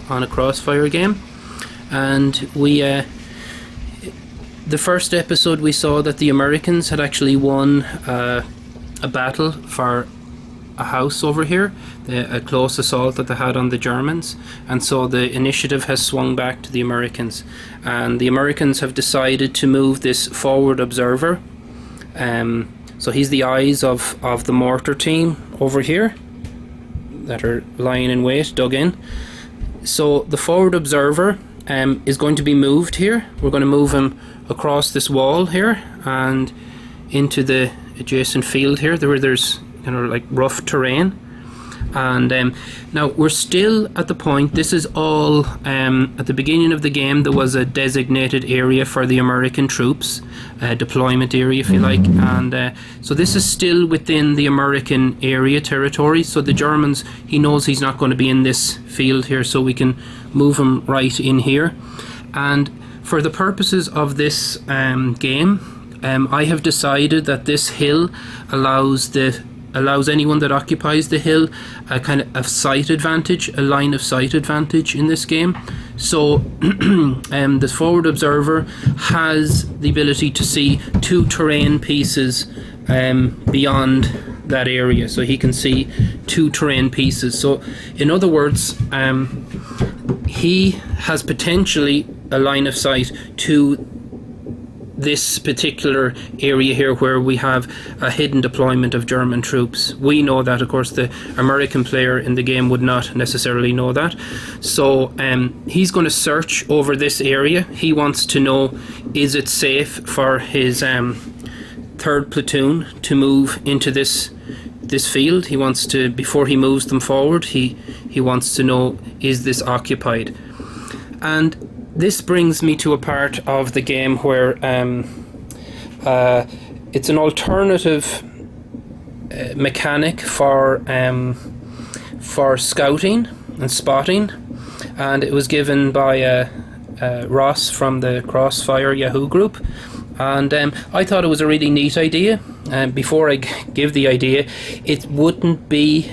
On a Crossfire game, and we the first episode we saw that the Americans had actually won a battle for a house over here, a close assault that they had on the Germans, and so the initiative has swung back to the Americans, and the Americans have decided to move this forward observer, so he's the eyes of the mortar team over here that are lying in wait, dug in. So the forward observer is going to be moved here. We're going to move him across this wall here and into the adjacent field here, where there's like rough terrain. And now we're still at the point, this is all at the beginning of the game there was a designated area for the American troops, deployment area if you like, and so this is still within the American area territory, so the Germans, he knows he's not going to be in this field here, so we can move him right in here. And for the purposes of this game, I have decided that this hill allows anyone that occupies the hill a kind of a sight advantage, a line of sight advantage in this game. So the forward observer has the ability to see 2 terrain pieces beyond that area, so he can see 2 terrain pieces. So in other words, he has potentially a line of sight to this particular area here where we have a hidden deployment of German troops. We know that, of course, the American player in the game would not necessarily know that. So he's going to search over this area. He wants to know, is it safe for his 3rd platoon to move into this field? He wants to, before he moves them forward, he wants to know, is this occupied? And this brings me to a part of the game where it's an alternative mechanic for scouting and spotting, and it was given by Ross from the Crossfire Yahoo group, and I thought it was a really neat idea. Before I give the idea, it wouldn't be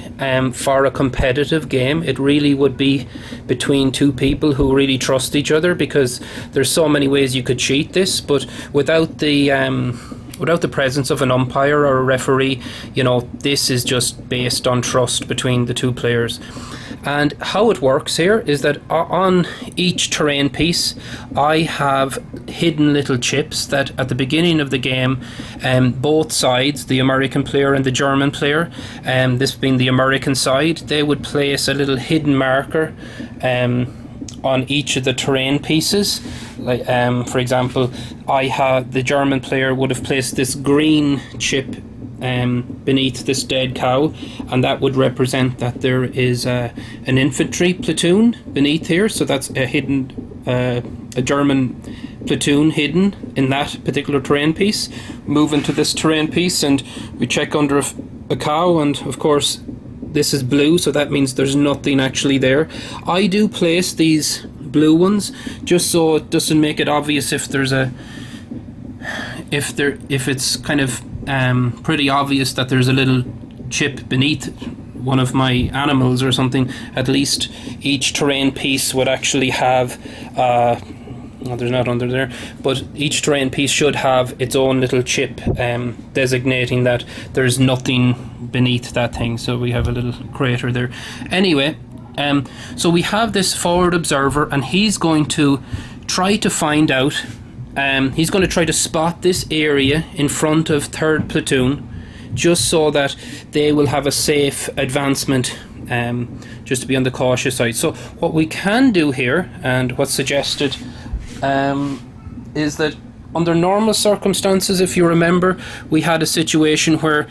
for a competitive game. It really would be between 2 people who really trust each other, because there's so many ways you could cheat this, but without the presence of an umpire or a referee, this is just based on trust between the 2 players. And how it works here is that on each terrain piece I have hidden little chips that at the beginning of the game, both sides, the American player and the German player, this being the American side, they would place a little hidden marker on each of the terrain pieces. Like for example, the German player would have placed this green chip beneath this dead cow, and that would represent that there is an infantry platoon beneath here, so that's a hidden a German platoon hidden in that particular terrain piece. Move into this terrain piece and we check under a cow, and of course this is blue, so that means there's nothing actually there. I do place these blue ones just so it doesn't make it obvious if there's if it's kind of pretty obvious that there's a little chip beneath one of my animals or something. At least each terrain piece would actually have well, there's not under there, but each terrain piece should have its own little chip designating that there's nothing beneath that thing, so we have a little crater there. Anyway, so we have this forward observer, and he's going to try to find out he's going to try to spot this area in front of 3rd platoon, just so that they will have a safe advancement, just to be on the cautious side. So what we can do here, and what's suggested, is that under normal circumstances, if you remember, we had a situation where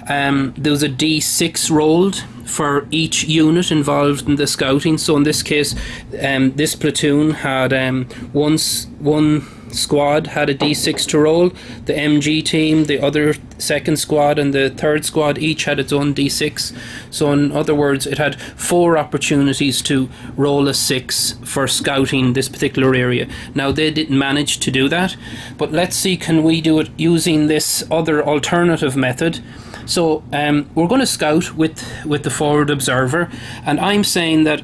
there was a D6 rolled for each unit involved in the scouting. So in this case, this platoon had one squad had a D6 to roll. The MG team, the other 2nd squad, and the 3rd squad each had its own D6. So in other words, it had 4 opportunities to roll a 6 for scouting this particular area. Now they didn't manage to do that, but let's see, can we do it using this other alternative method? So we're going to scout with the forward observer, and I'm saying that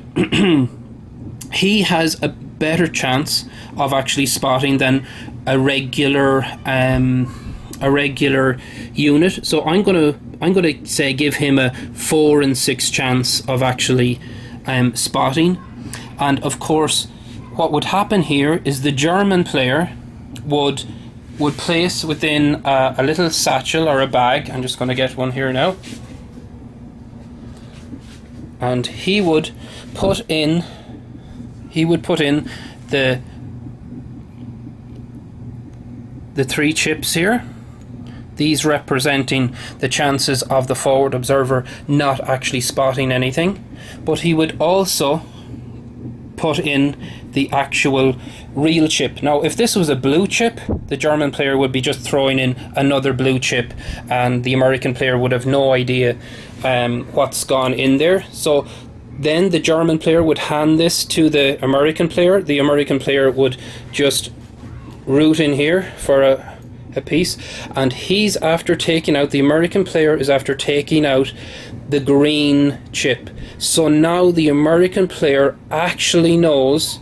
he has a better chance of actually spotting than a regular unit. So I'm gonna say give him a 4 in 6 chance of actually spotting. And of course, what would happen here is the German player would place within a little satchel or a bag. I'm just going to get one here now, and he would put in the 3 chips here, these representing the chances of the forward observer not actually spotting anything. But he would also put in the actual real chip. Now if this was a blue chip, the German player would be just throwing in another blue chip, and the American player would have no idea what's gone in there. So then the German player would hand this to the American player. The American player would just root in here for a piece, and he's after taking out, the American player is after taking out the green chip. So now the American player actually knows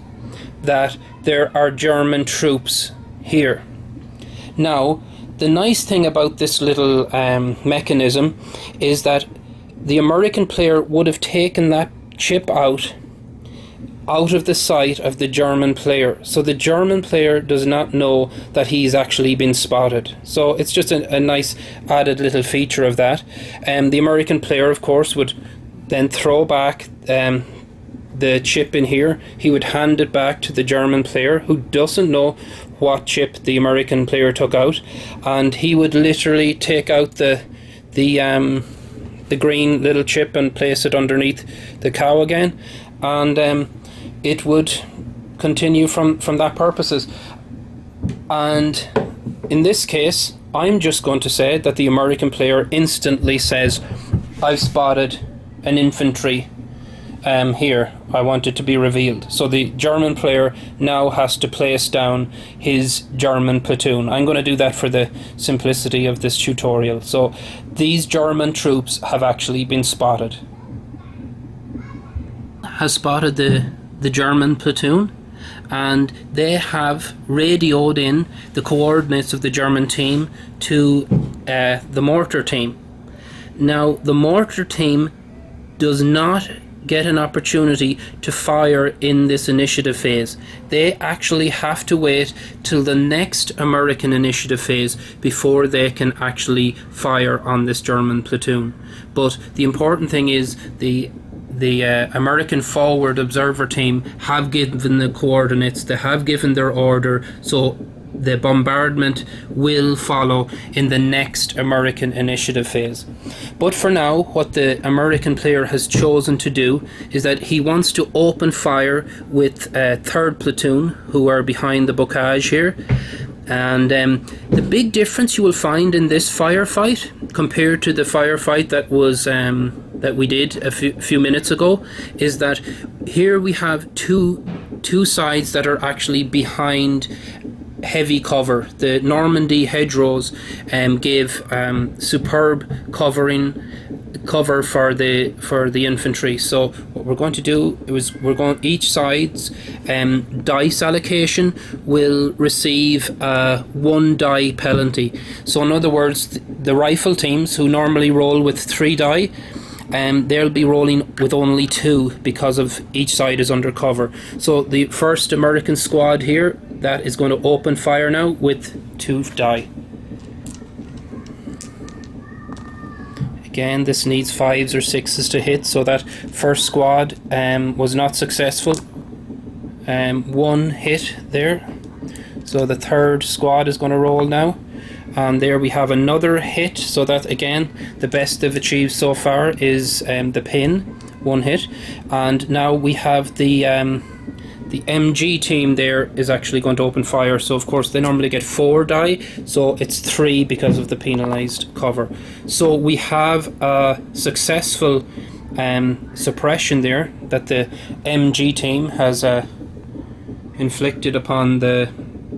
that there are German troops here. Now the nice thing about this little mechanism is that the American player would have taken that chip out of the sight of the German player, so the German player does not know that he's actually been spotted. So it's just a nice added little feature of that. The American player, of course, would then throw back the chip in here. He would hand it back to the German player, who doesn't know what chip the American player took out, and he would literally take out the green little chip and place it underneath the cow again, and it would continue from that purposes. And in this case, I'm just going to say that the American player instantly says, I've spotted an infantry here, I want it to be revealed. So the German player now has to place down his German platoon. I'm going to do that for the simplicity of this tutorial. So these German troops have actually been spotted. Has spotted the German platoon, and they have radioed in the coordinates of the German team to the mortar team. Now the mortar team does not get an opportunity to fire in this initiative phase. They actually have to wait till the next American initiative phase before they can actually fire on this German platoon. But the important thing is the American forward observer team have given the coordinates, they have given their order, so the bombardment will follow in the next American initiative phase. But for now, what the American player has chosen to do is that he wants to open fire with 3rd platoon, who are behind the bocage here. And the big difference you will find in this firefight compared to the firefight that was that we did a few minutes ago is that here we have two sides that are actually behind heavy cover. The Normandy hedgerows gave superb cover for the infantry. So what we're going to do is each side's dice allocation will receive 1 die penalty. So in other words, the rifle teams who normally roll with 3 die, they'll be rolling with only 2 because of each side is under cover. So the first American squad here, that is going to open fire now with 2 die. Again, this needs 5s or 6s to hit, so that first squad was not successful. 1 hit there. So the third squad is going to roll now. And there we have another hit, so that again, the best they've achieved so far is the pin, 1 hit. And now we have the MG team there is actually going to open fire. So of course they normally get 4 die, so it's 3 because of the penalized cover. So we have a successful suppression there that the MG team has inflicted upon the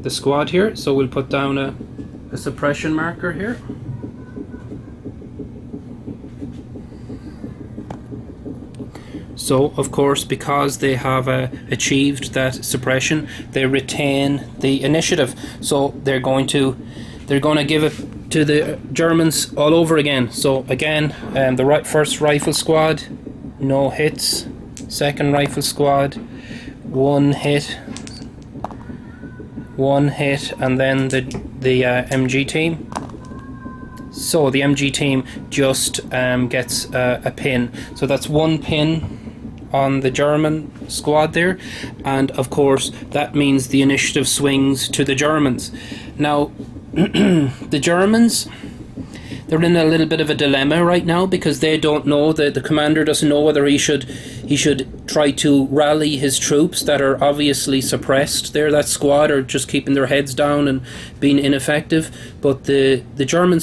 squad here. So we'll put down a suppression marker here. So of course, because they have achieved that suppression, they retain the initiative. So they're going to give it to the Germans all over again. So again, the first rifle squad, no hits. Second rifle squad, 1 hit. 1 hit, and then the MG team. So the MG team just gets a pin. So that's 1 pin on the German squad there, and of course that means the initiative swings to the Germans. Now the Germans, they're in a little bit of a dilemma right now because they don't know, the commander doesn't know whether he should try to rally his troops that are obviously suppressed there, that squad, or just keeping their heads down and being ineffective. But the German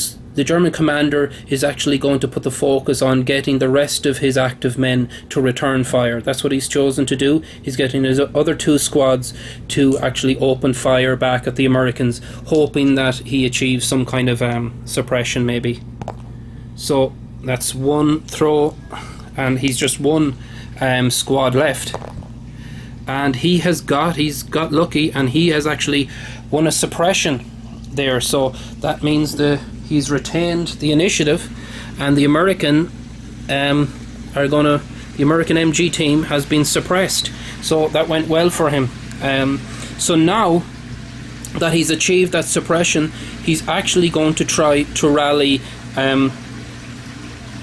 commander is actually going to put the focus on getting the rest of his active men to return fire. That's what he's chosen to do. He's getting his other 2 squads to actually open fire back at the Americans, hoping that he achieves some kind of suppression maybe. So that's 1 throw, and he's just 1 squad left. And he's got lucky, and he has actually won a suppression there. So that means he's retained the initiative, and the American MG team has been suppressed. So that went well for him. So now that he's achieved that suppression, he's actually going to try to rally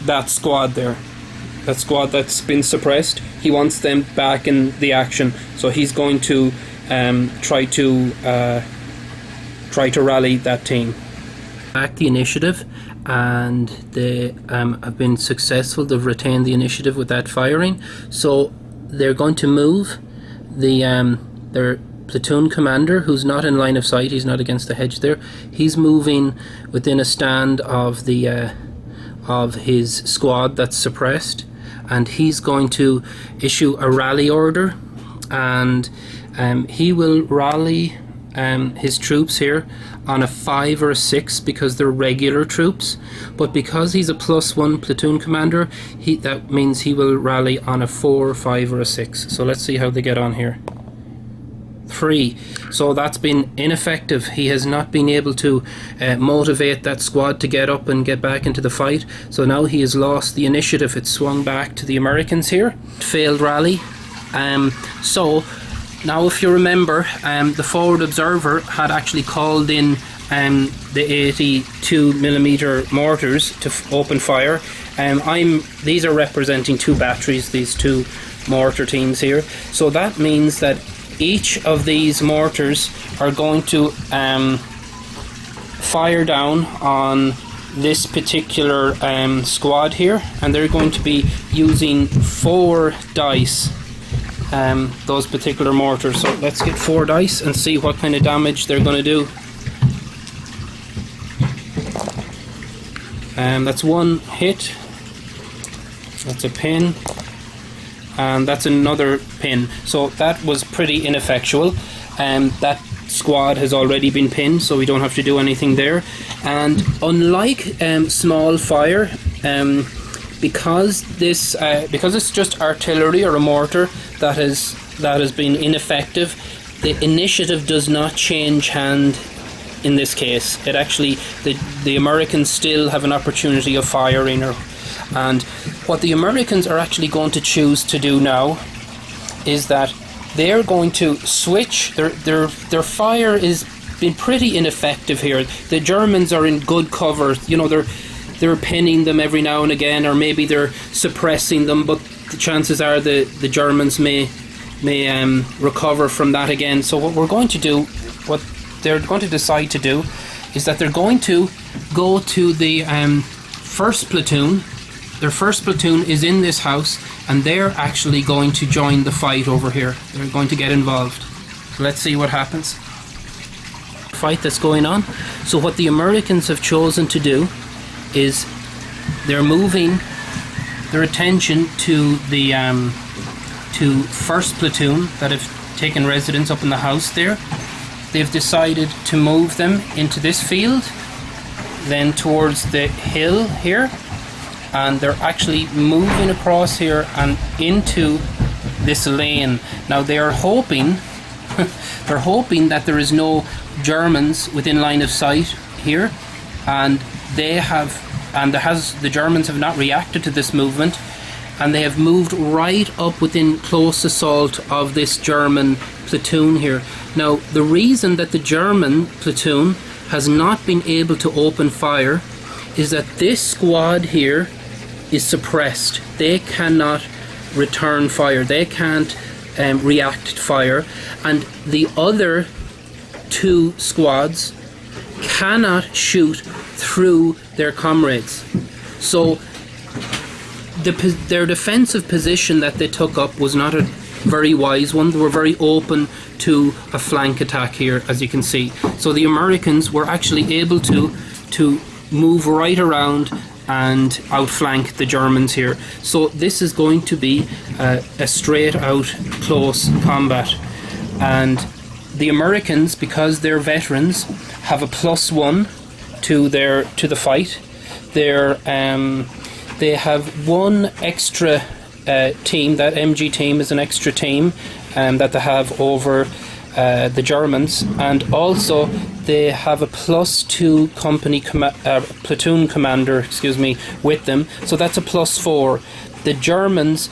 that squad there. That squad that's been suppressed, he wants them back in the action. So he's going to try to rally that team. Back the initiative, and they have been successful. They've retained the initiative with that firing. So they're going to move their platoon commander, who's not in line of sight, he's not against the hedge there. He's moving within a stand of his squad that's suppressed, and he's going to issue a rally order, and he will rally his troops here on a 5 or a 6 because they're regular troops, but because he's a +1 platoon commander, that means he will rally on a 4, 5 or a 6. So let's see how they get on here. 3. So that's been ineffective. He has not been able to motivate that squad to get up and get back into the fight. So now he has lost the initiative. It's swung back to the Americans here. Failed rally. So now, if you remember, the forward observer had actually called in the 82mm mortars to open fire. These are representing 2 batteries, these 2 mortar teams here. So that means that each of these mortars are going to fire down on this particular squad here, and they're going to be using 4 dice. Those particular mortars. So let's get 4 dice and see what kind of damage they're going to do. That's 1 hit. That's a pin. And that's another pin. So that was pretty ineffectual. That squad has already been pinned, so we don't have to do anything there. And unlike small fire, because it's just artillery or a mortar that has been ineffective, the initiative does not change hand in this case. It actually, the Americans still have an opportunity of firing. And what the Americans are actually going to choose to do now is that they're going to switch. Their fire is been pretty ineffective here. The Germans are in good cover. You know, they're pinning them every now and again, or maybe they're suppressing them, but the chances are the Germans may recover from that again. So what we're going to do, what they're going to decide to do, is that they're going to go to the first platoon. Their first platoon is in this house, and they're actually going to join the fight over here. They're going to get involved. So let's see what happens. Fight that's going on. So what the Americans have chosen to do is they're moving their attention to the to first platoon that have taken residence up in the house there. They've decided to move them into this field, then towards the hill here, and they're actually moving across here and into this lane. Now they are hoping they're hoping that there is no Germans within line of sight here, and the Germans have not reacted to this movement, and they have moved right up within close assault of this German platoon here. Now the reason that the German platoon has not been able to open fire is that this squad here is suppressed. They cannot return fire, they can't react to fire, and the other two squads cannot shoot through their comrades. So their defensive position that they took up was not a very wise one. They were very open to a flank attack here, as you can see. So the Americans were actually able to move right around and outflank the Germans here. So this is going to be a straight out close combat, and the Americans, because they're veterans, have a +1 to the fight. They have one extra team. That MG team is an extra team that they have over the Germans, and also they have a +2 company platoon commander, with them. So that's a +4. The Germans,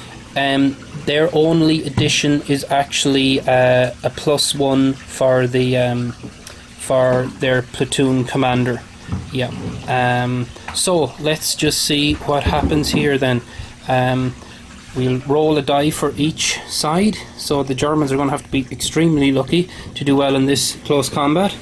their only addition is actually a +1 for their platoon commander. Yeah. So let's just see what happens here then. We'll roll a die for each side. So the Germans are going to have to be extremely lucky to do well in this close combat.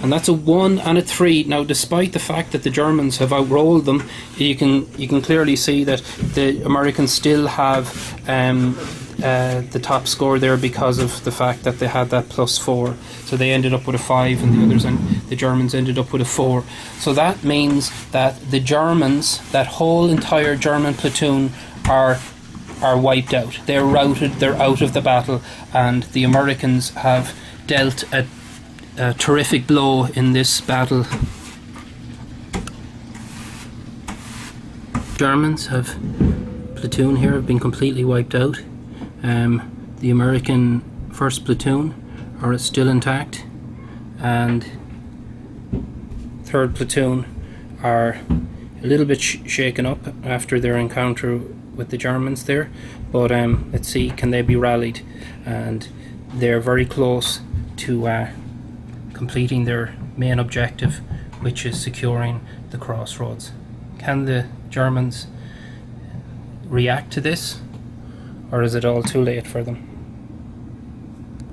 And that's a 1 and a 3. Now, despite the fact that the Germans have outrolled them, you can clearly see that the Americans still have the top score there because of the fact that they had that +4. So they ended up with a 5, and the Germans ended up with a 4. So that means that the Germans, that whole entire German platoon, are wiped out. They're routed. They're out of the battle, and the Americans have dealt a terrific blow in this battle. Germans platoon here have been completely wiped out. The American first platoon are still intact, and third platoon are a little bit shaken up after their encounter with the Germans there, but let's see, can they be rallied? And they're very close to completing their main objective, which is securing the crossroads. Can the Germans react to this, or is it all too late for them?